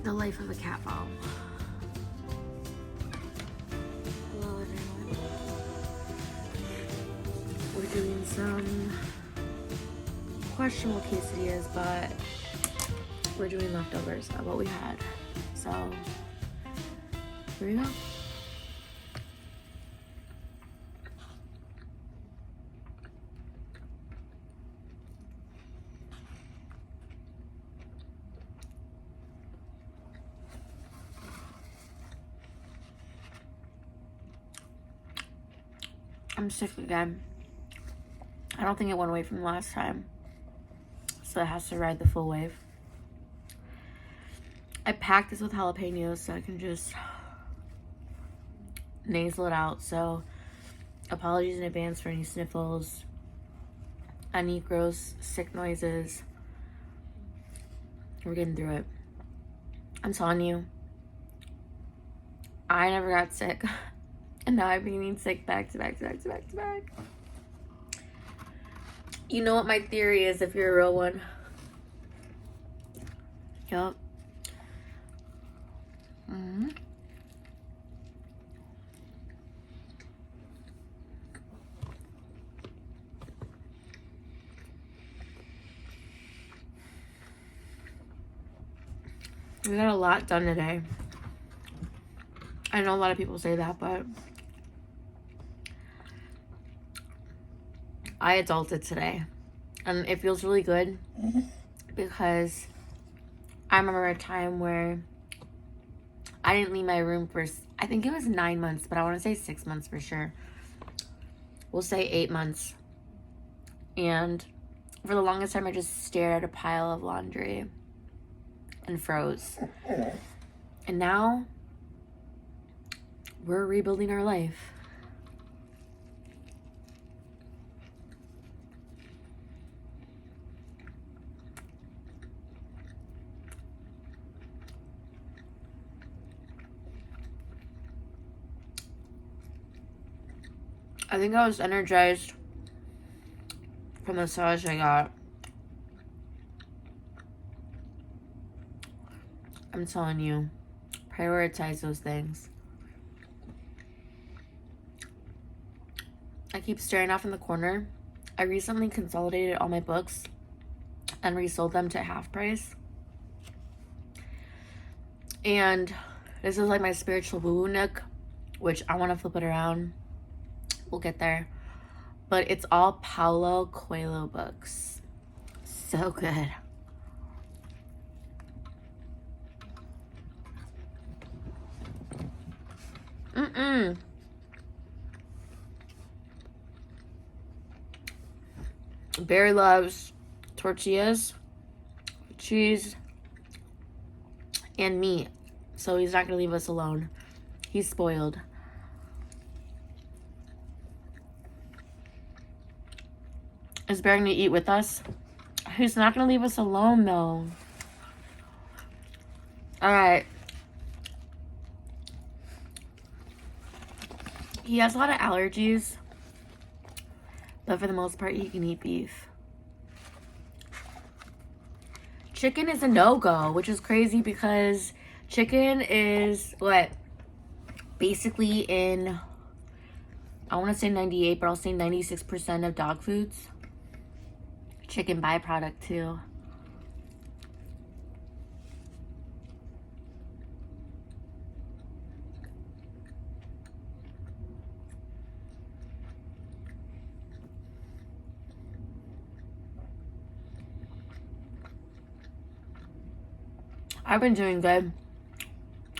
The life of a cat mom. Hello everyone. We're doing some questionable quesadillas, but we're doing leftovers of what we had. So here we go. I'm sick again. I don't think it went away from the last time, so it has to ride the full wave. I packed this with jalapenos so I can just nasal it out. So apologies in advance for any sniffles, any gross sick noises. We're getting through it. I'm telling you, I never got sick. And now I've been getting sick back to back. You know what my theory is if you're a real one. Yup. We got a lot done today. I know a lot of people say that, but I adulted today, and it feels really good because I remember a time where I didn't leave my room for, I think it was 9 months, but I want to say 6 months for sure. We'll say 8 months. And for the longest time, I just stared at a pile of laundry and froze. And now we're rebuilding our life. I think I was energized from the massage I got. I'm telling you, prioritize those things. I keep staring off in the corner. I recently consolidated all my books and resold them to half price. And this is like my spiritual woo-woo nook, which I want to flip it around. We'll get there. But it's all Paulo Coelho books. So good. Barry loves tortillas, cheese, and meat. So he's not going to leave us alone. He's spoiled. Is Barry going to eat with us? He's not going to leave us alone, though. Alright. He has a lot of allergies, but for the most part, he can eat beef. Chicken is a no-go, which is crazy because chicken is what? Basically in, I want to say 98, but I'll say 96% of dog foods. Chicken byproduct too. I've been doing good.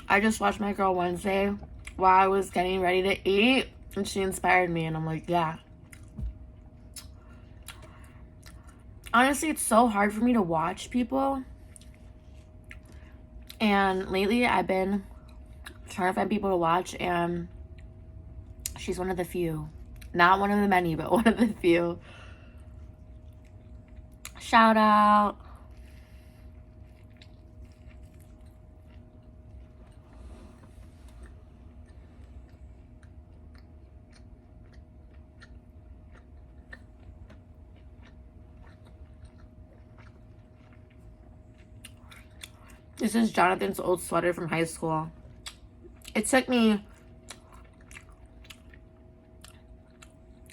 I just watched my girl Wednesday while I was getting ready to eat, and she inspired me, and I'm like, yeah. Honestly, it's so hard for me to watch people. And lately, I've been trying to find people to watch, and she's one of the few. Not one of the many, but one of the few. Shout out. This is Jonathan's old sweater from high school. It took me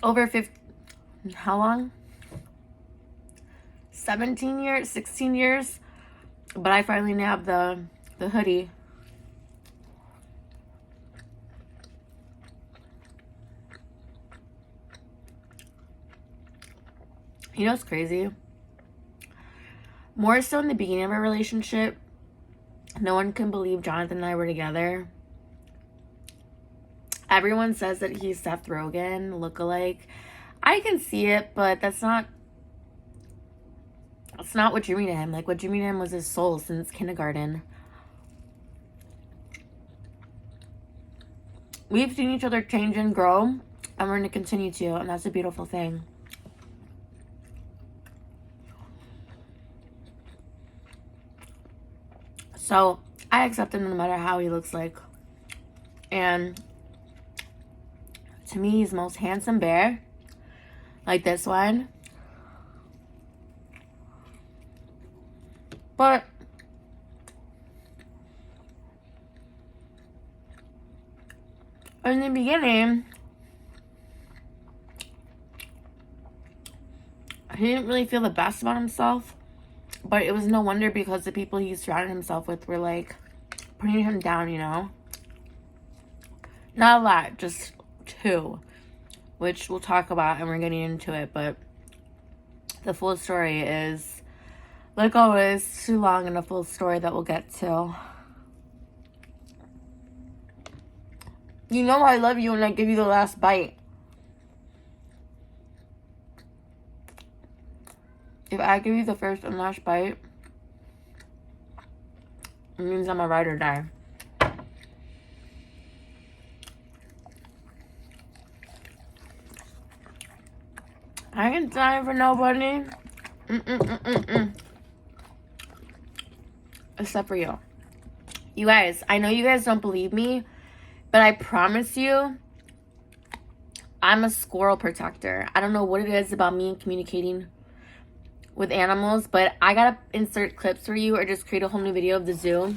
over 50, how long? 17 years, 16 years. But I finally nabbed the hoodie. You know what's crazy? More so in the beginning of our relationship, no one can believe Jonathan and I were together. Everyone says that he's Seth Rogen lookalike. I can see it, but that's not what drew me to him. Like, what drew me to him was his soul since kindergarten. We've seen each other change and grow, and we're going to continue to, and that's a beautiful thing. So, I accept him no matter how he looks like. And to me, he's the most handsome bear. Like this one. But in the beginning, he didn't really feel the best about himself. But it was no wonder, because the people he surrounded himself with were like putting him down, you know? Not a lot, just 2, which we'll talk about, and we're getting into it. But the full story is, like always, too long and a full story that we'll get to. You know I love you when I give you the last bite. If I give you the first and last bite, it means I'm a ride or die. I ain't dying for nobody. Except for you. You guys, I know you guys don't believe me, but I promise you, I'm a squirrel protector. I don't know what it is about me and communicating with animals, but I gotta insert clips for you or just create a whole new video of the zoo.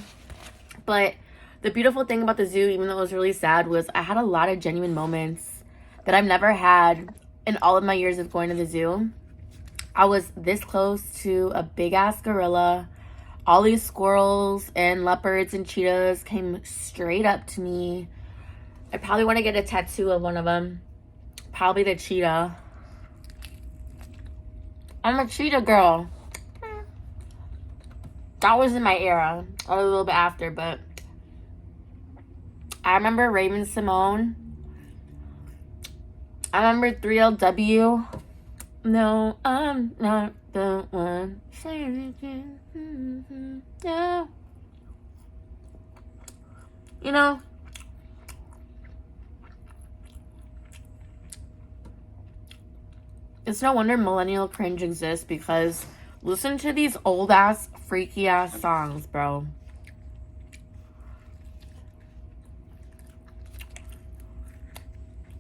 But the beautiful thing about the zoo, even though it was really sad, was I had a lot of genuine moments that I've never had in all of my years of going to the zoo. I was this close to a big ass gorilla. All these squirrels and leopards and cheetahs came straight up to me. I probably want to get a tattoo of one of them. Probably the cheetah. I'm a cheetah girl. That was in my era. A little bit after, but I remember Raven Simone. I remember 3LW. No, I'm not the one saying it. No. You know, it's no wonder millennial cringe exists, because listen to these old ass, freaky ass songs, bro.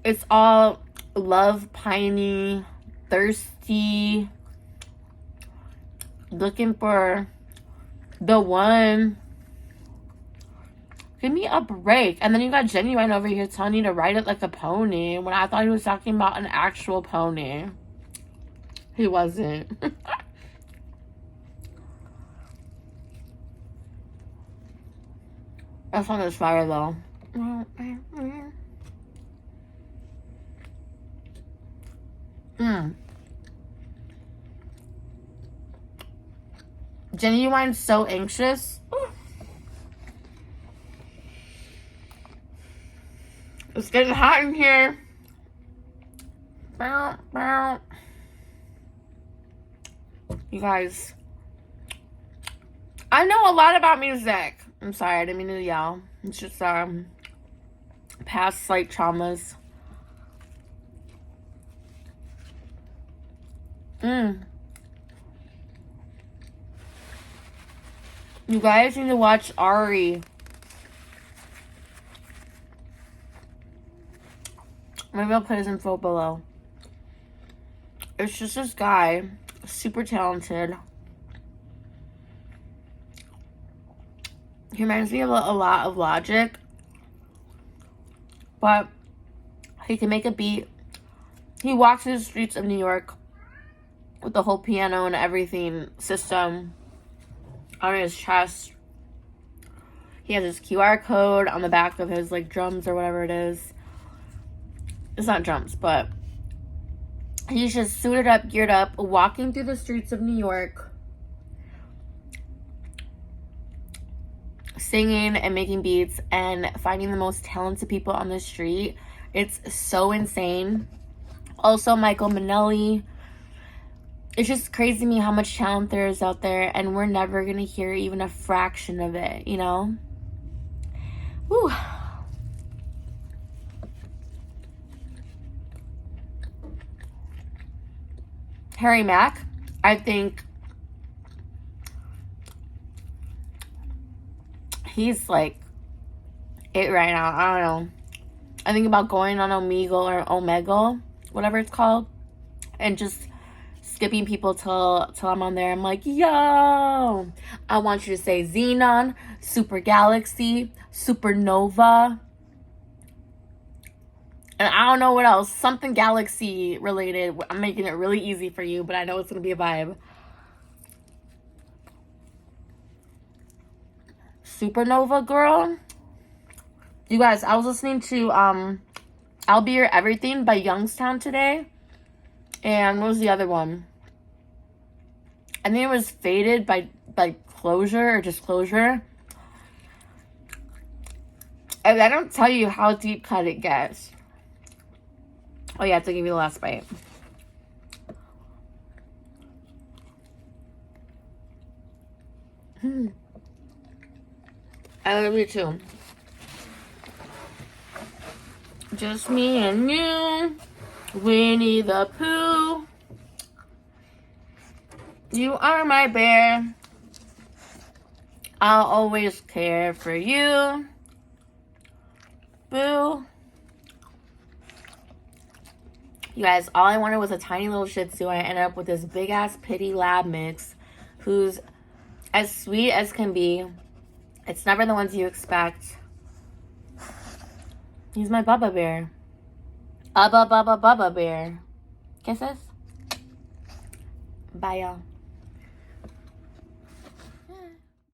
It's all love, piney, thirsty, looking for the one. Give me a break. And then you got Genuine over here telling you to ride it like a pony, when I thought he was talking about an actual pony. He wasn't. That song is fire though. Genuine's so anxious. It's getting hot in here. You guys, I know a lot about music. I'm sorry, I didn't mean to yell. It's just past slight traumas. You guys need to watch Ari. Maybe I'll put his info below. It's just this guy, super talented. He reminds me of a lot of Logic, but he can make a beat. He walks through the streets of New York with the whole piano and everything system on his chest. He has his QR code on the back of his like drums or whatever it is. It's not drums, but he's just suited up, geared up, walking through the streets of New York, singing and making beats and finding the most talented people on the street. It's so insane. Also, Michael Minelli. It's just crazy to me how much talent there is out there, and we're never going to hear even a fraction of it, you know? Whew. Harry Mack, I think he's like it right now. I don't know. I think about going on Omegle or Omegle, whatever it's called, and just skipping people till I'm on there. I'm like, yo, I want you to say Xenon, Super Galaxy, Supernova, and I don't know what else. Something Galaxy related. I'm making it really easy for you, but I know it's going to be a vibe. Supernova, girl. You guys, I was listening to I'll Be Your Everything by Youngstown today. And what was the other one? I think it was Faded by Closure or Disclosure. And I don't tell you how deep cut it gets. Oh yeah, I have to give you the last bite. I love you too. Just me and you, Winnie the Pooh. You are my bear. I'll always care for you. Boo. You guys, all I wanted was a tiny little Shih Tzu. I ended up with this big ass Pity Lab mix who's as sweet as can be. It's never the ones you expect. He's my Bubba Bear. Bubba Bear. Kisses. Bye, y'all.